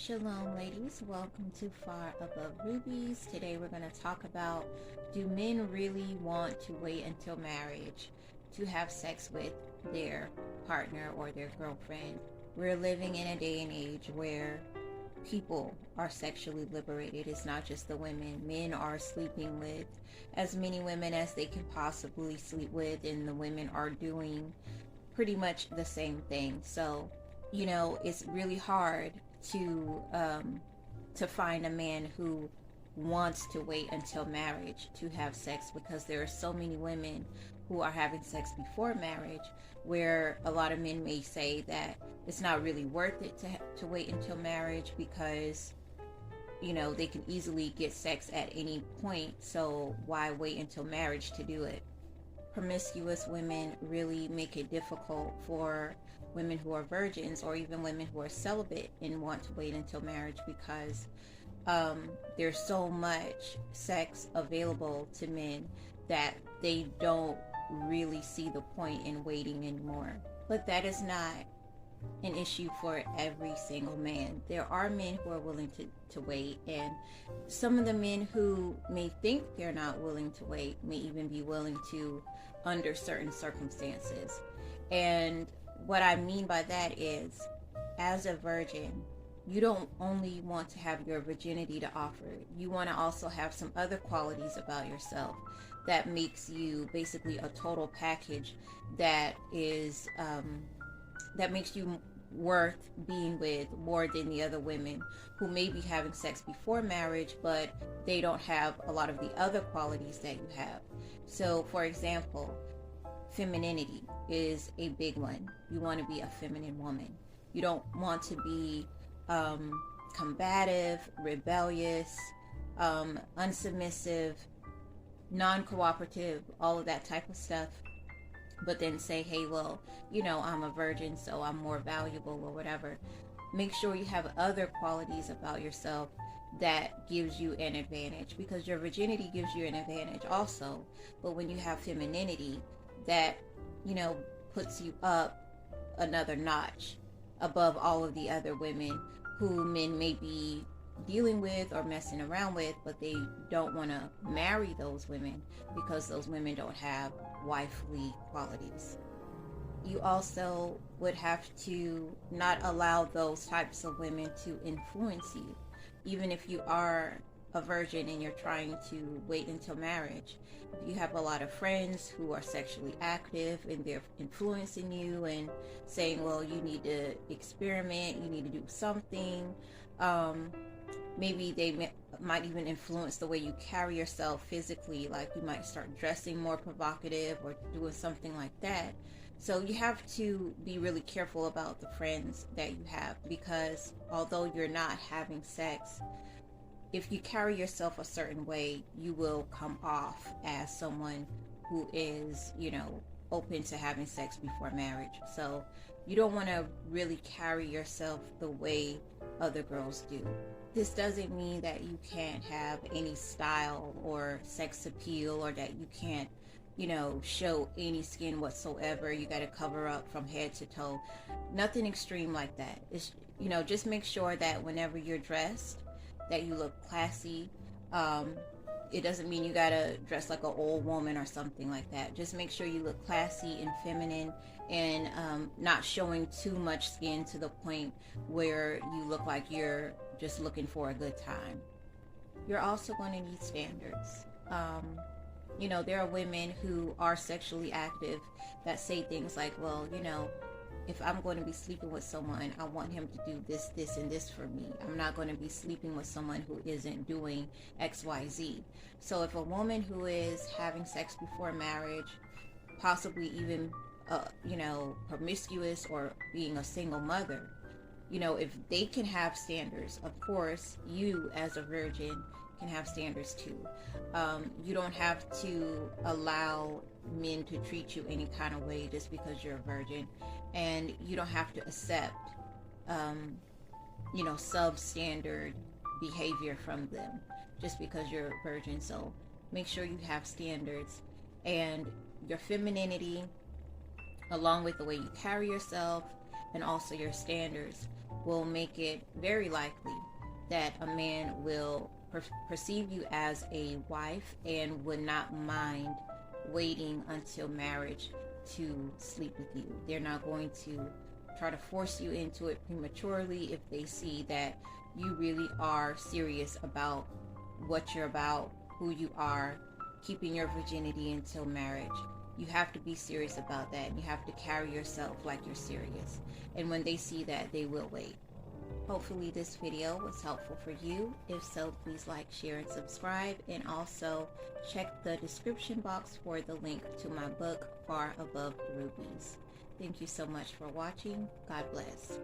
Shalom, ladies. Welcome to Far Above Rubies. Today we're going to talk about, do men really want to wait until marriage to have sex with their partner or their girlfriend? We're living in a day and age where people are sexually liberated. It's not just the women. Men are sleeping with as many women as they can possibly sleep with, and the women are doing pretty much the same thing. So, it's really hard to find a man who wants to wait until marriage to have sex, because there are so many women who are having sex before marriage, where a lot of men may say that it's not really worth it to wait until marriage because they can easily get sex at any point, so why wait until marriage to do it? Promiscuous women really make it difficult for women who are virgins, or even women who are celibate and want to wait until marriage, because there's so much sex available to men that they don't really see the point in waiting anymore. But that is not an issue for every single man. There are men who are willing to wait, and some of the men who may think they're not willing to wait may even be willing to under certain circumstances. And what I mean by that is, as a virgin, you don't only want to have your virginity to offer. You want to also have some other qualities about yourself that makes you basically a total package that is that makes you worth being with more than the other women who may be having sex before marriage, but they don't have a lot of the other qualities that you have. So, for example, femininity is a big one. You want to be a feminine woman. You don't want to be combative, rebellious, unsubmissive, non-cooperative, all of that type of stuff, but then say, hey, well, I'm a virgin, so I'm more valuable or whatever. Make sure you have other qualities about yourself that gives you an advantage, because your virginity gives you an advantage also. But when you have femininity, that, puts you up another notch above all of the other women who men may be dealing with or messing around with, but they don't want to marry those women because those women don't have wifely qualities. You also would have to not allow those types of women to influence you. Even if you are a virgin and you're trying to wait until marriage, if you have a lot of friends who are sexually active and they're influencing you and saying, well, you need to experiment, you need to do something, maybe they might even influence the way you carry yourself physically, like you might start dressing more provocative or doing something like that. So you have to be really careful about the friends that you have, because although you're not having sex, if you carry yourself a certain way, you will come off as someone who is, open to having sex before marriage. So you don't want to really carry yourself the way other girls do. This doesn't mean that you can't have any style or sex appeal, or that you can't, show any skin whatsoever. You got to cover up from head to toe. Nothing extreme like that. It's, just make sure that whenever you're dressed, that you look classy. It doesn't mean you gotta dress like an old woman or something like that. Just make sure you look classy and feminine, and not showing too much skin to the point where you look like you're just looking for a good time. You're also going to need standards. There are women who are sexually active that say things like, well, if I'm going to be sleeping with someone, I want him to do this, this, and this for me. I'm not going to be sleeping with someone who isn't doing X, Y, Z. So if a woman who is having sex before marriage, possibly even, promiscuous or being a single mother, if they can have standards, of course, you as a virgin can have standards too. You don't have to allow men to treat you any kind of way just because you're a virgin, and you don't have to accept substandard behavior from them just because you're a virgin. So make sure you have standards, and your femininity, along with the way you carry yourself and also your standards, will make it very likely that a man will perceive you as a wife and would not mind waiting until marriage to sleep with you. They're not going to try to force you into it prematurely if they see that you really are serious about what you're about, who you are, keeping your virginity until marriage. You have to be serious about that, and you have to carry yourself like you're serious. And when they see that, they will wait. Hopefully this video was helpful for you. If so, please like, share, and subscribe. And also check the description box for the link to my book, Far Above Rubies. Thank you so much for watching. God bless.